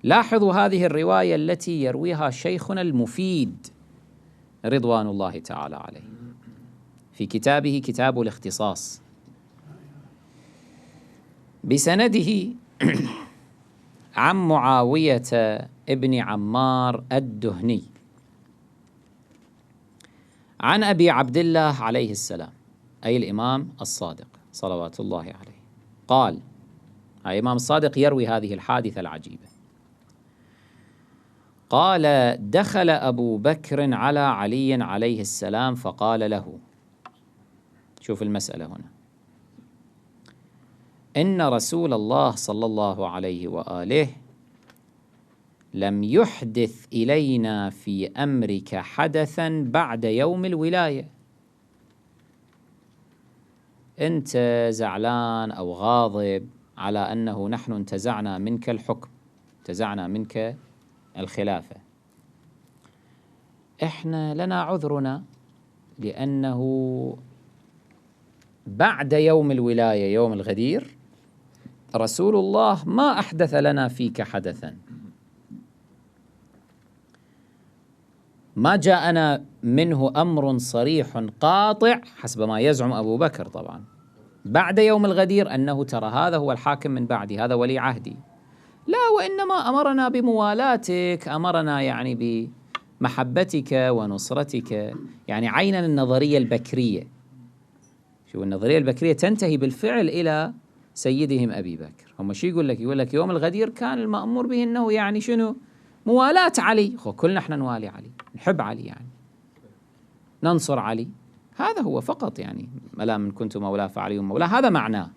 لاحظوا هذه الرواية التي يرويها شيخنا المفيد رضوان الله تعالى عليه في كتابه كتاب الاختصاص بسنده عن معاوية ابن عمار الدهني عن أبي عبد الله عليه السلام، أي الإمام الصادق صلوات الله عليه، قال: الإمام الصادق يروي هذه الحادثة العجيبة، قال: دخل أبو بكر على علي عليه السلام فقال له، شوف المسألة هنا، إن رسول الله صلى الله عليه وآله لم يحدث إلينا في أمرك حدثا بعد يوم الولاية. أنت زعلان أو غاضب على أنه نحن انتزعنا منك الحكم، انتزعنا منك الخلافة. إحنا لنا عذرنا، لأنه بعد يوم الولاية يوم الغدير رسول الله ما أحدث لنا فيك حدثا، ما جاءنا منه أمر صريح قاطع حسب ما يزعم أبو بكر طبعا بعد يوم الغدير أنه ترى هذا هو الحاكم من بعدي، هذا ولي عهدي. لا، وإنما أمرنا بموالاتك، أمرنا يعني بمحبتك ونصرتك، يعني عينا النظرية البكرية. شو النظرية البكرية تنتهي بالفعل إلى سيدهم أبي بكر. هم شو يقول لك؟ يقول لك يوم الغدير كان المأمور به أنه يعني شنو؟ موالاة علي. كلنا احنا نوالي علي، نحب علي، يعني ننصر علي، هذا هو فقط. يعني ألا من كنت مولاه فعلي مولاه، هذا معناه،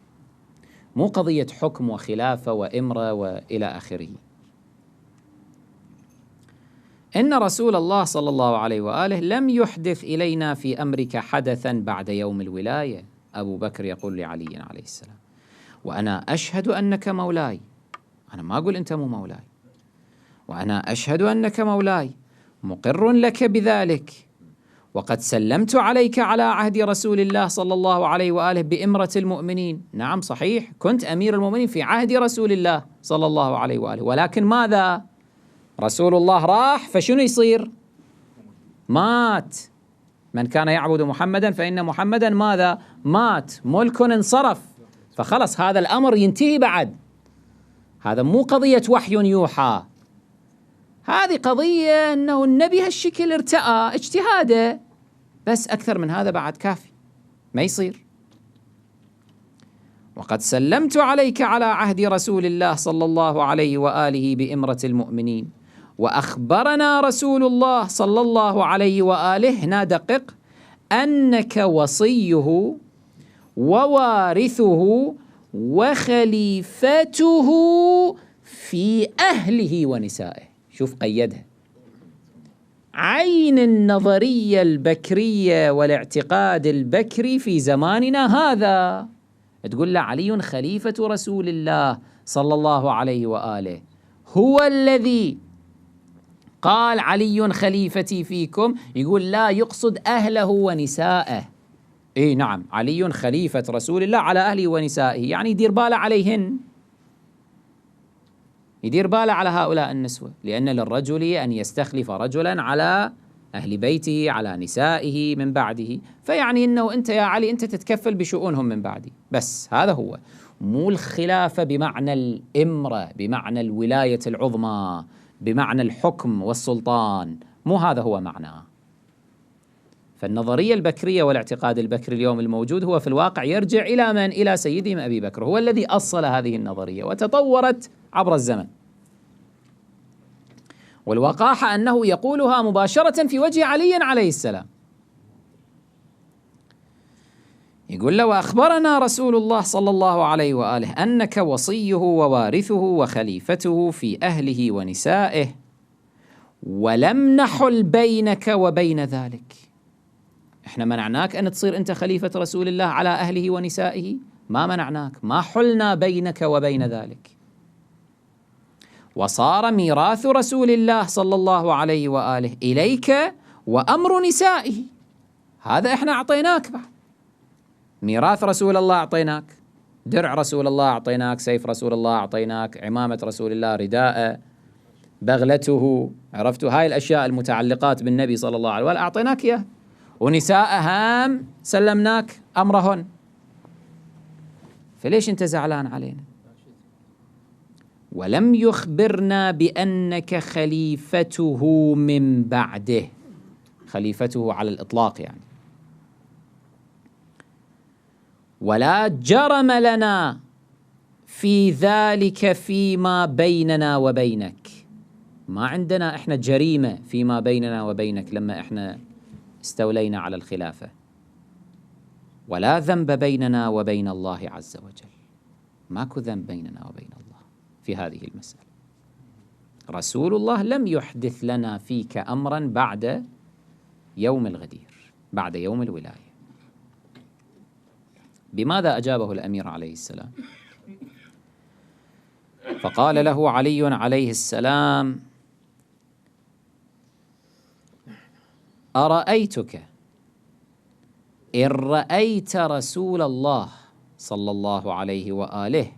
مو قضية حكم وخلافة وإمرة وإلى آخره. إن رسول الله صلى الله عليه وآله لم يحدث إلينا في أمرك حدثا بعد يوم الولاية. أبو بكر يقول لعلي عليه السلام: وأنا أشهد أنك مولاي، أنا ما أقول أنت مو مولاي، وأنا أشهد أنك مولاي مقر لك بذلك، وقد سلمت عليك على عهد رسول الله صلى الله عليه وآله بإمرة المؤمنين. نعم صحيح، كنت أمير المؤمنين في عهد رسول الله صلى الله عليه وآله، ولكن ماذا؟ رسول الله راح، فشنو يصير؟ مات. من كان يعبد محمدا فإن محمدا ماذا؟ مات، ملك انصرف، فخلص هذا الأمر ينتهي بعد. هذا مو قضية وحي يوحى، هذه قضية أنه النبي هالشكل ارتأى اجتهاده، بس أكثر من هذا بعد كافي، ما يصير. وقد سلمت عليك على عهد رسول الله صلى الله عليه وآله بإمرة المؤمنين، وأخبرنا رسول الله صلى الله عليه وآله، هنا دقق، أنك وصيه ووارثه وخليفته في أهله ونسائه. شوف قيدها، عين النظرية البكرية والاعتقاد البكري في زماننا هذا. تقول له علي خليفة رسول الله صلى الله عليه وآله، هو الذي قال علي خليفتي فيكم، يقول لا، يقصد أهله ونسائه. إيه نعم، علي خليفة رسول الله على أهله ونسائه، يعني يدير باله عليهن، يدير باله على هؤلاء النسوة، لأن للرجل أن يستخلف رجلا على أهل بيته على نسائه من بعده، فيعني أنه أنت يا علي أنت تتكفل بشؤونهم من بعدي، بس هذا هو، مو الخلافة بمعنى الإمرة، بمعنى الولاية العظمى، بمعنى الحكم والسلطان، مو هذا هو معناه. فالنظرية البكرية والاعتقاد البكري اليوم الموجود هو في الواقع يرجع إلى من؟ إلى سيدهم أبي بكر، هو الذي أصل هذه النظرية وتطورت عبر الزمن. والوقاحة أنه يقولها مباشرة في وجه علي عليه السلام، يقول له: وأخبرنا رسول الله صلى الله عليه وآله أنك وصيه ووارثه وخليفته في أهله ونسائه، ولم نحل بينك وبين ذلك. احنا منعناك أن تصير أنت خليفة رسول الله على أهله ونسائه، ما منعناك، ما حلنا بينك وبين ذلك. وصار ميراث رسول الله صلى الله عليه وآله إليك وأمر نسائه، هذا احنا أعطيناك بعد، ميراث رسول الله أعطيناك، درع رسول الله أعطيناك، سيف رسول الله أعطيناك، عمامة رسول الله، رداءه، بغلته، عرفتوا هاي الأشياء المتعلقات بالنبي صلى الله عليه وآله أعطيناك إياه، ونساء هام سلمناك أمرهن، فليش أنت زعلان علينا؟ ولم يخبرنا بأنك خليفته من بعده، خليفته على الإطلاق يعني، ولا جرم لنا في ذلك فيما بيننا وبينك، ما عندنا إحنا جريمة فيما بيننا وبينك لما إحنا استولينا على الخلافة، ولا ذنب بيننا وبين الله عز وجل، ماكو ذنب بيننا وبين الله في هذه المسألة. رسول الله لم يحدث لنا فيك أمرا بعد يوم الغدير، بعد يوم الولاية. بماذا أجابه الأمير عليه السلام؟ فقال له علي عليه السلام: أرأيتك إن رأيت رسول الله صلى الله عليه وآله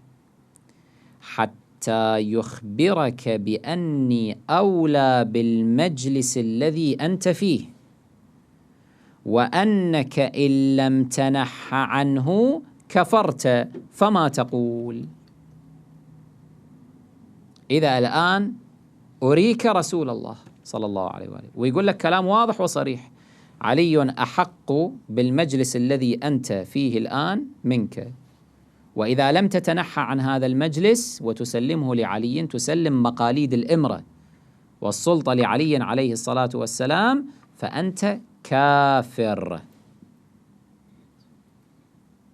حتى يخبرك بأني أولى بالمجلس الذي أنت فيه، وأنك إن لم تنح عنه كفرت، فما تقول؟ إذا الآن أريك رسول الله صلى الله عليه وآله ويقول لك كلام واضح وصريح: علي أحق بالمجلس الذي أنت فيه الآن منك، وإذا لم تتنحى عن هذا المجلس وتسلمه لعلي، تسلم مقاليد الإمرة والسلطة لعلي عليه الصلاة والسلام، فأنت كافر.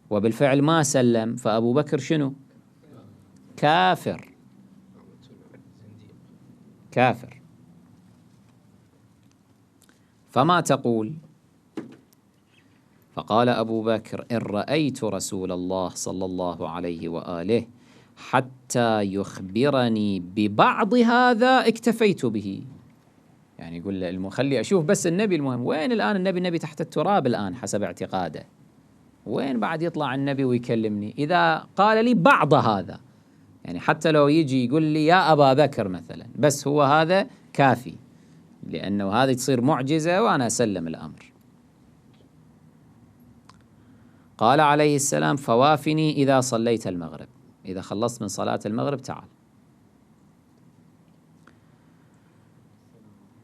وبالفعل ما سلم، فأبو بكر شنو؟ كافر، كافر. فما تقول؟ فقال أبو بكر: إن رأيت رسول الله صلى الله عليه وآله حتى يخبرني ببعض هذا اكتفيت به. يعني يقول له خلي أشوف بس النبي، المهم وين الآن النبي تحت التراب الآن حسب اعتقاده، وين بعد يطلع النبي ويكلمني؟ إذا قال لي بعض هذا، يعني حتى لو يجي يقول لي يا أبا بكر مثلا، بس هو هذا كافي، لأنه هذه تصير معجزة وأنا أسلم الأمر. قال عليه السلام: فوافني إذا صليت المغرب، إذا خلصت من صلاة المغرب تعال.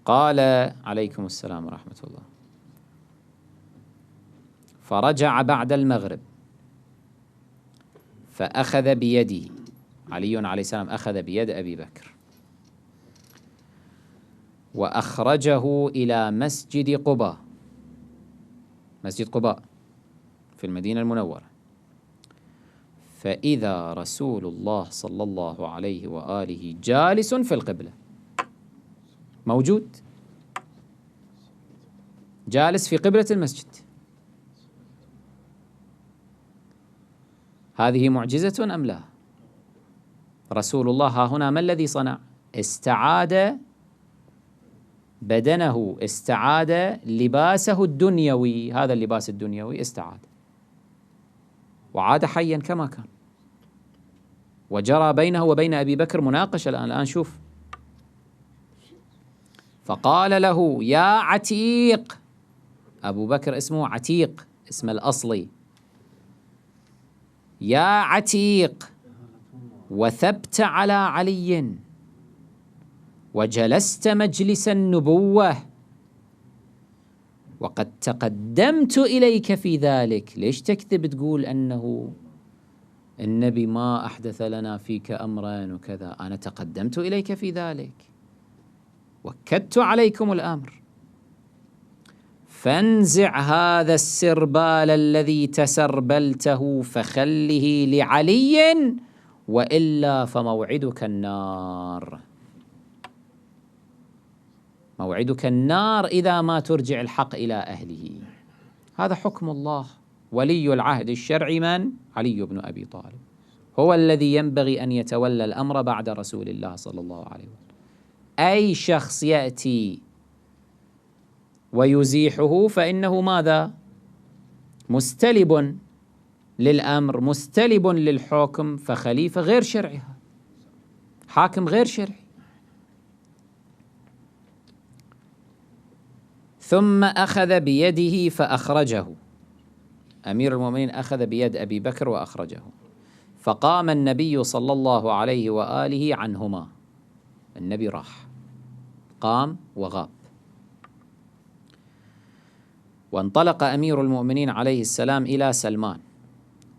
قال عليكم السلام ورحمة الله. فرجع بعد المغرب فأخذ بيده، علي عليه السلام أخذ بيد أبي بكر وأخرجه إلى مسجد قباء، مسجد قباء في المدينة المنورة، فإذا رسول الله صلى الله عليه وآله جالس في القبلة، موجود جالس في قبلة المسجد. هذه معجزة أم لا؟ رسول الله ها هنا ما الذي صنع؟ استعاد بدنه، استعاد لباسه الدنيوي، هذا اللباس الدنيوي استعاد وعاد حيا كما كان، وجرى بينه وبين أبي بكر مناقشة الآن شوف. فقال له: يا عتيق، أبو بكر اسمه عتيق، اسمه الأصلي، يا عتيق، وثبت على علي وجلست مجلس النبوة وقد تقدمت إليك في ذلك. ليش تكذب تقول أنه النبي ما أحدث لنا فيك أمرا وكذا؟ أنا تقدمت إليك في ذلك، وكدت عليكم الأمر، فانزع هذا السربال الذي تسربلته فخله لعلي، وإلا فموعدك النار، موعدك النار إذا ما ترجع الحق إلى أهله. هذا حكم الله. ولي العهد الشرعي من؟ علي بن أبي طالب، هو الذي ينبغي أن يتولى الأمر بعد رسول الله صلى الله عليه وسلم. أي شخص يأتي ويزيحه فإنه ماذا؟ مستلب للأمر، مستلب للحكم، فخليفة غير شرعي، حاكم غير شرعي. ثم أخذ بيده فأخرجه. أمير المؤمنين أخذ بيد أبي بكر وأخرجه، فقام النبي صلى الله عليه وآله عنهما. النبي راح، قام وغاب. وانطلق أمير المؤمنين عليه السلام إلى سلمان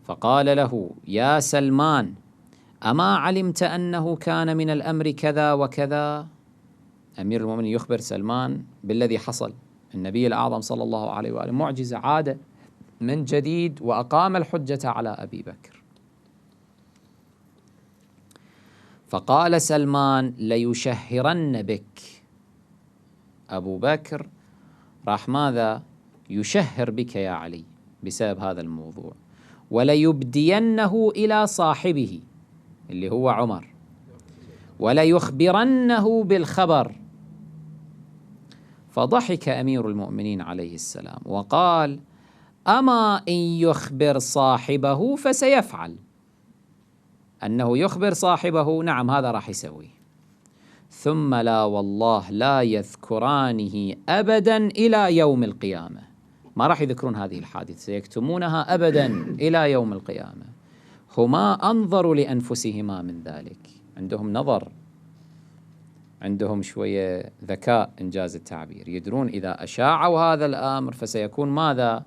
فقال له: يا سلمان، أما علمت أنه كان من الأمر كذا وكذا؟ أمير المؤمنين يخبر سلمان بالذي حصل. النبي الأعظم صلى الله عليه وآله معجزة، عاد من جديد وأقام الحجة على أبي بكر. فقال سلمان: ليشهرن بك. أبو بكر راح ماذا؟ يشهر بك يا علي بسبب هذا الموضوع، وليبدينه إلى صاحبه اللي هو عمر، وليخبرنه بالخبر. فضحك أمير المؤمنين عليه السلام وقال: أما إن يخبر صاحبه فسيفعل. أنه يخبر صاحبه، نعم هذا راح يسوي. ثم لا والله لا يذكرانه أبدا إلى يوم القيامة. ما راح يذكرون هذه الحادثة، سيكتمونها أبدا إلى يوم القيامة. هما أنظروا لأنفسهما من ذلك، عندهم نظر، عندهم شوية ذكاء إنجاز التعبير، يدرون إذا أشاعوا هذا الأمر فسيكون ماذا؟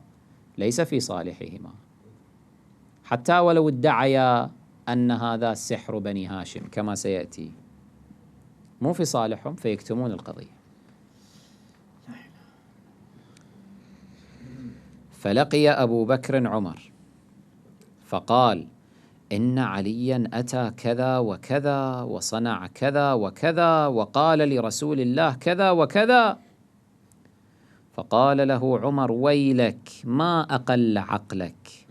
ليس في صالحهما، حتى ولو ادعيا أن هذا سحر بني هاشم كما سيأتي، مو في صالحهم، فيكتمون القضية. فلقي أبو بكر عمر فقال: إن عليا أتى كذا وكذا وصنع كذا وكذا وقال لرسول الله كذا وكذا. فقال له عمر: ويلك، ما أقل عقلك،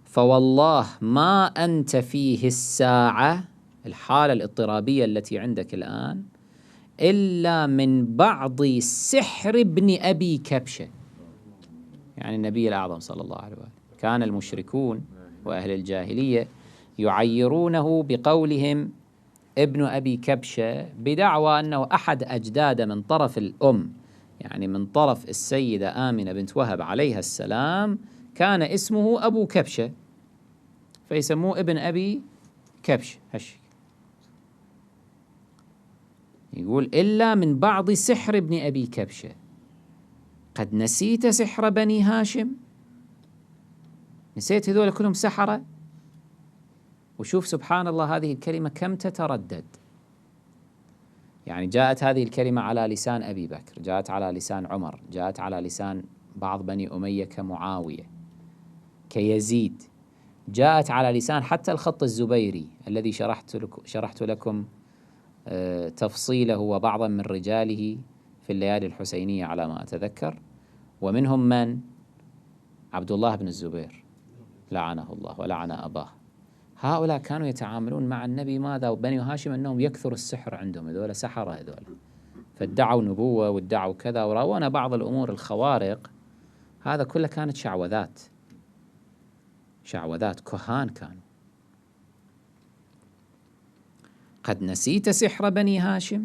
فوالله ما أنت فيه الساعة، الحالة الاضطرابية التي عندك الآن، إلا من بعض سحر ابن أبي كبشة. يعني النبي الأعظم صلى الله عليه وسلم، كان المشركون وأهل الجاهلية يعيرونه بقولهم ابن أبي كبشة، بدعوى أنه أحد أجداد من طرف الأم، يعني من طرف السيدة آمنة بنت وهب عليها السلام، كان اسمه أبو كبشة، فيسموه ابن أبي كبشة. يقول: إلا من بعض سحر ابن أبي كبشة، قد نسيت سحر بني هاشم؟ نسيت هذول كلهم سحرة؟ وشوف سبحان الله هذه الكلمة كم تتردد. يعني جاءت هذه الكلمة على لسان أبي بكر، جاءت على لسان عمر، جاءت على لسان بعض بني أمية كمعاوية كيزيد، جاءت على لسان حتى الخط الزبيري الذي شرحت لكم تفصيله وبعضا من رجاله في الليالي الحسينية على ما أتذكر. ومنهم من؟ عبد الله بن الزبير لعنه الله ولعن أباه. هؤلاء كانوا يتعاملون مع النبي ماذا؟ وبني هاشم أنهم يكثر السحر عندهم، هذول سحرة هذول، فادعوا نبوة وادعوا كذا وراونا بعض الأمور الخوارق. هذا كله كانت شعوذات كهان كانوا. قد نسيت سحر بني هاشم،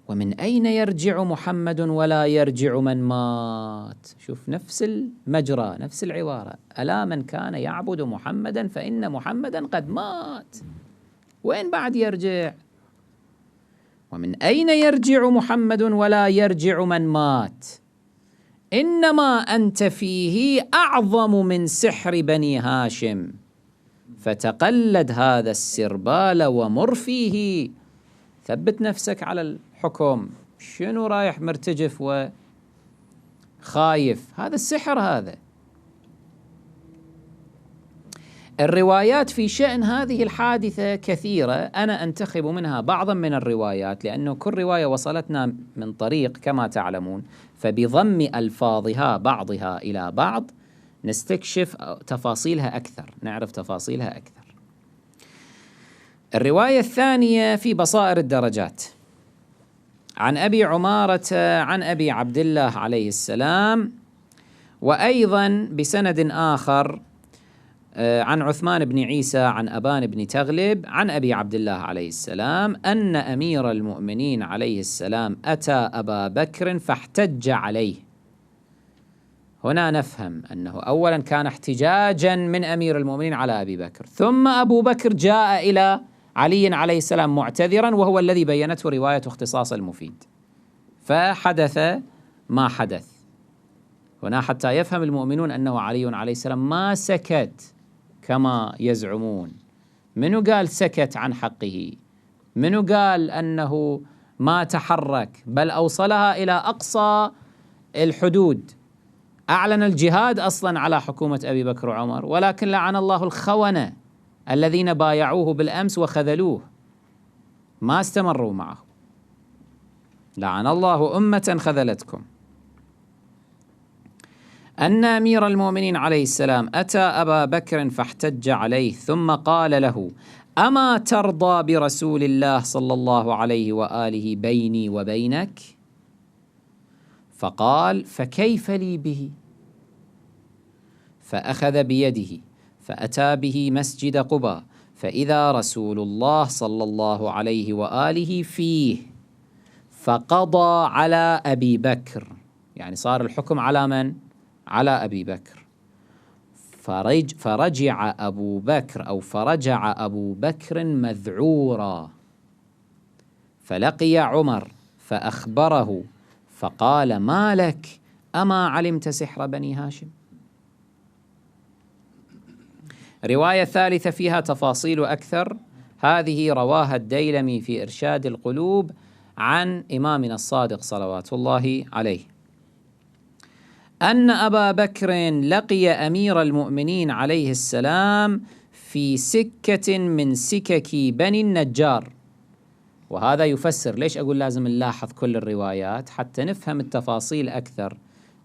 ومن أين يرجع محمد ولا يرجع من مات؟ شوف نفس المجرى نفس العبارة، ألا من كان يعبد محمدا فإن محمدا قد مات، وين بعد يرجع؟ ومن أين يرجع محمد ولا يرجع من مات؟ إنما أنت فيه أعظم من سحر بني هاشم، فتقلد هذا السربال ومر فيه. ثبت نفسك على الحكم، شنو رايح مرتجف وخايف؟ هذا السحر هذا. الروايات في شأن هذه الحادثة كثيرة، أنا أنتخب منها بعضا من الروايات لأنه كل رواية وصلتنا من طريق كما تعلمون، فبضم ألفاظها بعضها إلى بعض نستكشف تفاصيلها أكثر، نعرف تفاصيلها أكثر. الرواية الثانية في بصائر الدرجات عن أبي عمارة عن أبي عبد الله عليه السلام، وأيضا بسند آخر عن عثمان بن عيسى عن أبان بن تغلب عن أبي عبد الله عليه السلام أن أمير المؤمنين عليه السلام أتى أبا بكر فاحتج عليه. هنا نفهم أنه أولا كان احتجاجا من أمير المؤمنين على أبي بكر، ثم أبو بكر جاء إلى علي عليه السلام معتذرا، وهو الذي بينته رواية اختصاص المفيد، فحدث ما حدث هنا حتى يفهم المؤمنون أنه علي عليه السلام ما سكت كما يزعمون. منو قال سكت عن حقه؟ منو قال أنه ما تحرك؟ بل أوصلها إلى أقصى الحدود، أعلن الجهاد أصلا على حكومة أبي بكر وعمر، ولكن لعن الله الخونة الذين بايعوه بالأمس وخذلوه، ما استمروا معه. لعن الله أمة خذلتكم. أن أمير المؤمنين عليه السلام أتى أبا بكر فاحتج عليه، ثم قال له: أما ترضى برسول الله صلى الله عليه وآله بيني وبينك؟ فقال: فكيف لي به؟ فأخذ بيده فأتى به مسجد قباء، فإذا رسول الله صلى الله عليه وآله فيه، فقضى على أبي بكر، يعني صار الحكم على من؟ على أبي بكر. فرجع أبو بكر أو فرجع أبو بكر مذعورا، فلقي عمر فأخبره فقال: ما لك؟ أما علمت سحر بني هاشم؟ رواية ثالثة فيها تفاصيل أكثر، هذه رواها الديلمي في إرشاد القلوب عن إمامنا الصادق صلوات الله عليه، أن أبا بكر لقي أمير المؤمنين عليه السلام في سكة من سكك بني النجار. وهذا يفسر ليش أقول لازم نلاحظ كل الروايات حتى نفهم التفاصيل أكثر،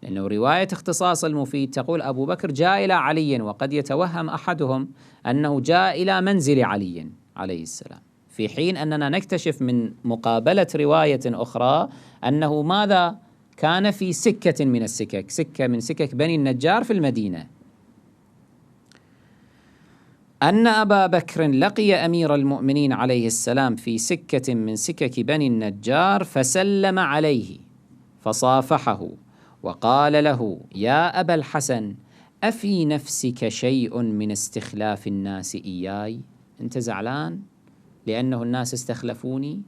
لأنه رواية اختصاص المفيد تقول أبو بكر جاء إلى علي، وقد يتوهم أحدهم أنه جاء إلى منزل علي عليه السلام، في حين أننا نكتشف من مقابلة رواية أخرى أنه ماذا؟ كان في سكة من السكك، سكة من سكك بني النجار في المدينة. أن أبا بكر لقي أمير المؤمنين عليه السلام في سكة من سكك بني النجار، فسلم عليه فصافحه وقال له: يا أبا الحسن، أفي نفسك شيء من استخلاف الناس إياي؟ أنت زعلان لأنه الناس استخلفوني؟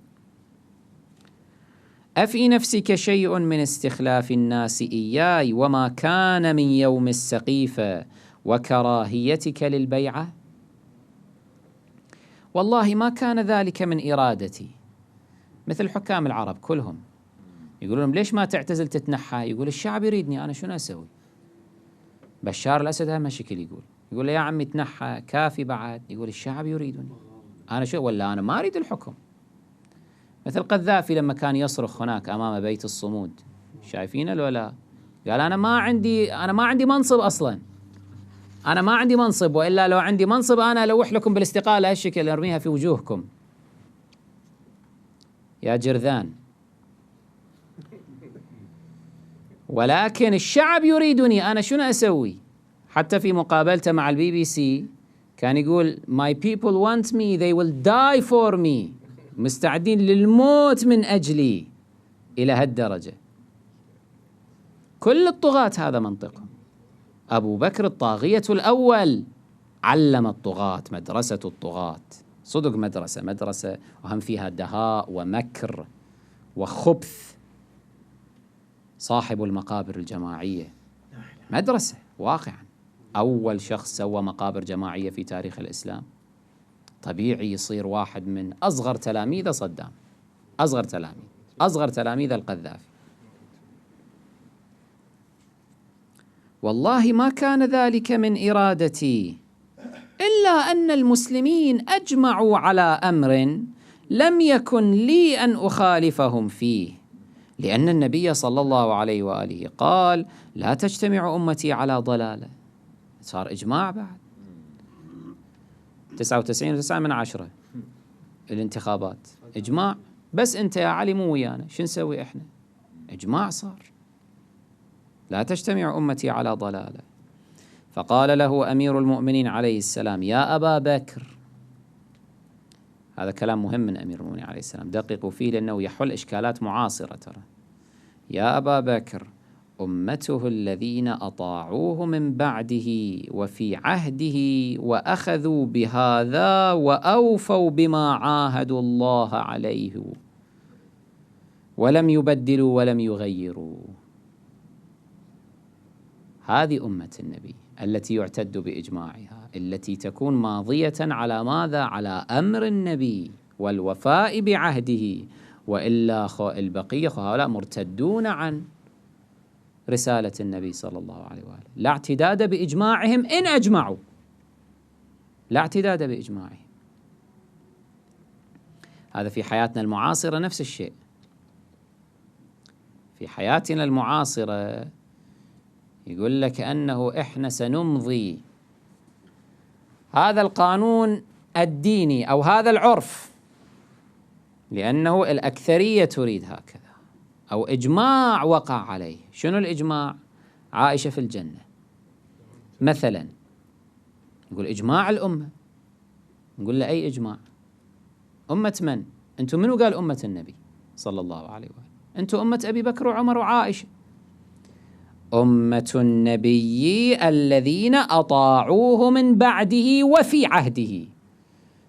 أفي نفسك شيء من استخلاف الناس إياي وما كان من يوم السقيفة وكراهيتك للبيعة؟ والله ما كان ذلك من إرادتي. مثل حكام العرب كلهم يقولون ليش ما تعتزل تتنحى؟ يقول الشعب يريدني، أنا شنو أسوي؟ بشار الأسد هم شكل يقول له يا عمي تنحى كافي بعد، يقول الشعب يريدني، أنا شو ولا أنا ما أريد الحكم. مثل قذافي لما كان يصرخ هناك أمام بيت الصمود، شايفينه لو لا؟ قال أنا ما عندي منصب أصلا، أنا ما عندي منصب، وإلا لو عندي منصب أنا ألوح لكم بالاستقالة هالشكل أرميها في وجوهكم يا جرذان. ولكن الشعب يريدني، أنا شنو أسوي؟ حتى في مقابلته مع البي بي سي كان يقول My people want me, they will die for me، مستعدين للموت من أجلي، إلى هالدرجة. كل الطغاة هذا منطقهم. أبو بكر الطاغية الأول علم الطغاة، مدرسة الطغاة صدق، مدرسة وهم فيها دهاء ومكر وخبث. صاحب المقابر الجماعية مدرسة واقعا، أول شخص سوى مقابر جماعية في تاريخ الإسلام. طبيعي يصير واحد من أصغر تلاميذ صدام، أصغر تلاميذ القذافي. والله ما كان ذلك من إرادتي، إلا أن المسلمين أجمعوا على أمر لم يكن لي أن أخالفهم فيه، لأن النبي صلى الله عليه وآله قال لا تجتمع أمتي على ضلالة. صار إجماع بعد 99.9 الانتخابات إجماع، بس أنت يا علي مو ويانا، شو نسوي إحنا؟ إجماع صار لا تجتمع أمتي على ضلالة. فقال له أمير المؤمنين عليه السلام: يا أبا بكر. هذا كلام مهم من أمير المؤمنين عليه السلام، دققوا فيه لأنه يحل إشكالات معاصرة ترى. يا أبا بكر، أمته الذين أطاعوه من بعده وفي عهده وأخذوا بهذا وأوفوا بما عاهدوا الله عليه ولم يبدلوا ولم يغيروا. هذه أمة النبي التي يعتد بإجماعها، التي تكون ماضية على ماذا؟ على أمر النبي والوفاء بعهده، وإلا البقية هؤلاء مرتدون عن رسالة النبي صلى الله عليه وآله. لا اعتداد بإجماعهم إن أجمعوا، لا اعتداد بإجماعهم. هذا في حياتنا المعاصرة نفس الشيء. في حياتنا المعاصرة يقول لك أنه إحنا سنمضي هذا القانون الديني أو هذا العرف لأنه الأكثرية تريد هكذا، أو إجماع وقع عليه. شنو الإجماع؟ عائشة في الجنة مثلا، نقول إجماع الأمة. نقول له أي إجماع؟ أمة من؟ أنتم منو قال أمة النبي صلى الله عليه وآله؟ أنتم أمة أبي بكر وعمر وعائشة. أمة النبي الذين أطاعوه من بعده وفي عهده.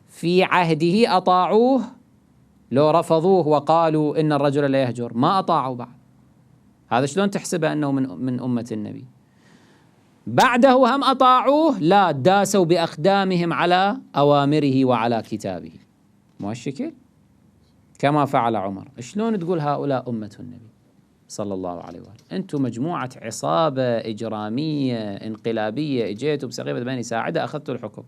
في عهده أطاعوه، لو رفضوه وقالوا إن الرجل لا يهجر ما أطاعوا بعد. هذا شلون تحسبه أنه من أمة النبي؟ بعده هم أطاعوه؟ لا، داسوا بأقدامهم على أوامره وعلى كتابه. مو الشكل كما فعل عمر. شلون تقول هؤلاء أمة النبي صلى الله عليه وآله؟ أنتم مجموعة عصابة إجرامية انقلابية، اجيتوا بسقيفة بني ساعدة أخذتوا الحكم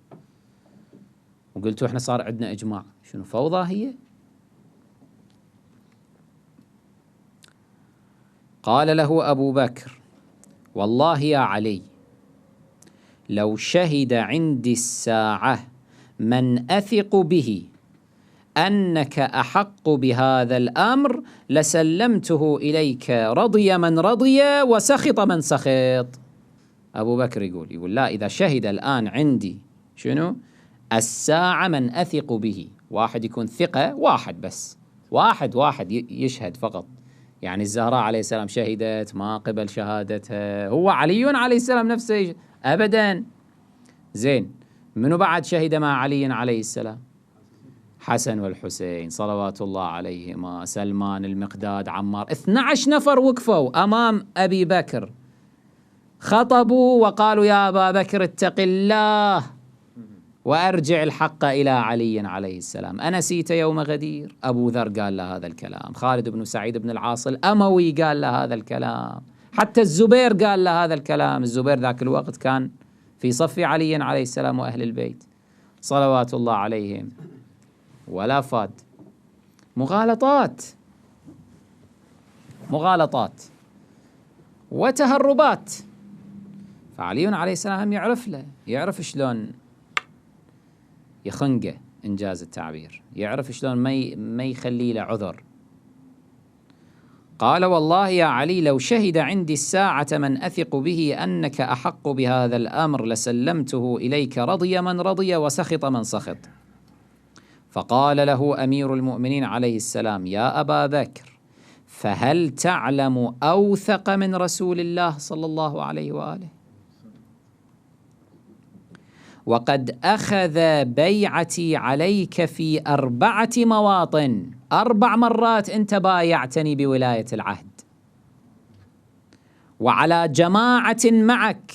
وقلتوا إحنا صار عندنا إجماع. شنو فوضى هي؟ قال له أبو بكر: والله يا علي، لو شهد عندي الساعة من أثق به أنك أحق بهذا الأمر لسلمته إليك، رضي من رضي وسخط من سخط. أبو بكر يقول لا، إذا شهد الآن عندي شنو؟ الساعة من أثق به، واحد يكون ثقة، واحد بس، واحد يشهد فقط. يعني الزهراء عليه السلام شهدت ما قبل شهادتها، هو علي عليه السلام نفسه أبدا. زين، منو بعد شهد مع علي عليه السلام؟ حسن والحسين صلوات الله عليهما، سلمان، المقداد، عمار. 12 نفر وقفوا أمام أبي بكر، خطبوا وقالوا: يا أبا بكر اتق الله وأرجع الحق إلى علي عليه السلام. أنسيت يوم غدير؟ أبو ذر قال له هذا الكلام، خالد بن سعيد بن العاص الأموي قال له هذا الكلام، حتى الزبير قال له هذا الكلام. الزبير ذاك الوقت كان في صف علي عليه السلام وأهل البيت صلوات الله عليهم. ولا فاد. مغالطات وتهربات. فعلي عليه السلام يعرف شلون يخنقه، إنجاز التعبير، يعرف شلون ما يخلي له عذر. قال: والله يا علي، لو شهد عندي الساعة من أثق به أنك أحق بهذا الأمر لسلمته إليك، رضي من رضي وسخط من سخط. فقال له أمير المؤمنين عليه السلام: يا أبا بكر، فهل تعلم أوثق من رسول الله صلى الله عليه وآله؟ وقد أخذ بيعتي عليك في 4 مواطن، 4 مرات أنت بايعتني بولاية العهد، وعلى جماعة معك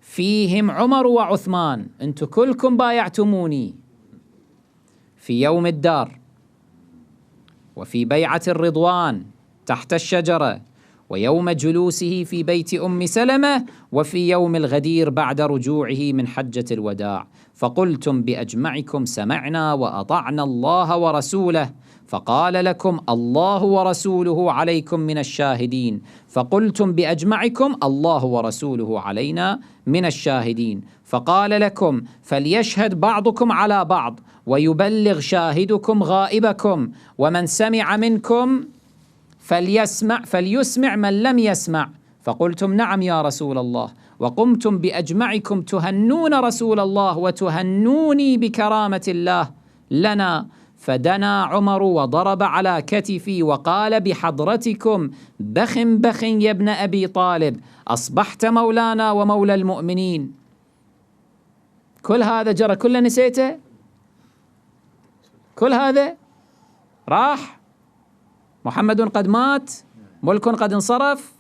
فيهم عمر وعثمان، أنتم كلكم بايعتموني في يوم الدار، وفي بيعة الرضوان تحت الشجرة، ويوم جلوسه في بيت أم سلمة، وفي يوم الغدير بعد رجوعه من حجة الوداع. فقلتم بأجمعكم: سمعنا وأطعنا الله ورسوله. فقال لكم: الله ورسوله عليكم من الشاهدين. فقلتم بأجمعكم: الله ورسوله علينا من الشاهدين. فقال لكم: فليشهد بعضكم على بعض ويبلغ شاهدكم غائبكم، ومن سمع منكم فليسمع من لم يسمع. فقلتم: نعم يا رسول الله. وقمتم بأجمعكم تهنون رسول الله وتهنوني بكرامة الله لنا. فدنا عمر وضرب على كتفي وقال بحضرتكم بخ بخ يا ابن أبي طالب، أصبحت مولانا ومولى المؤمنين. كل هذا جرى، كله نسيته، كل هذا راح، محمد قد مات، ملك قد انصرف،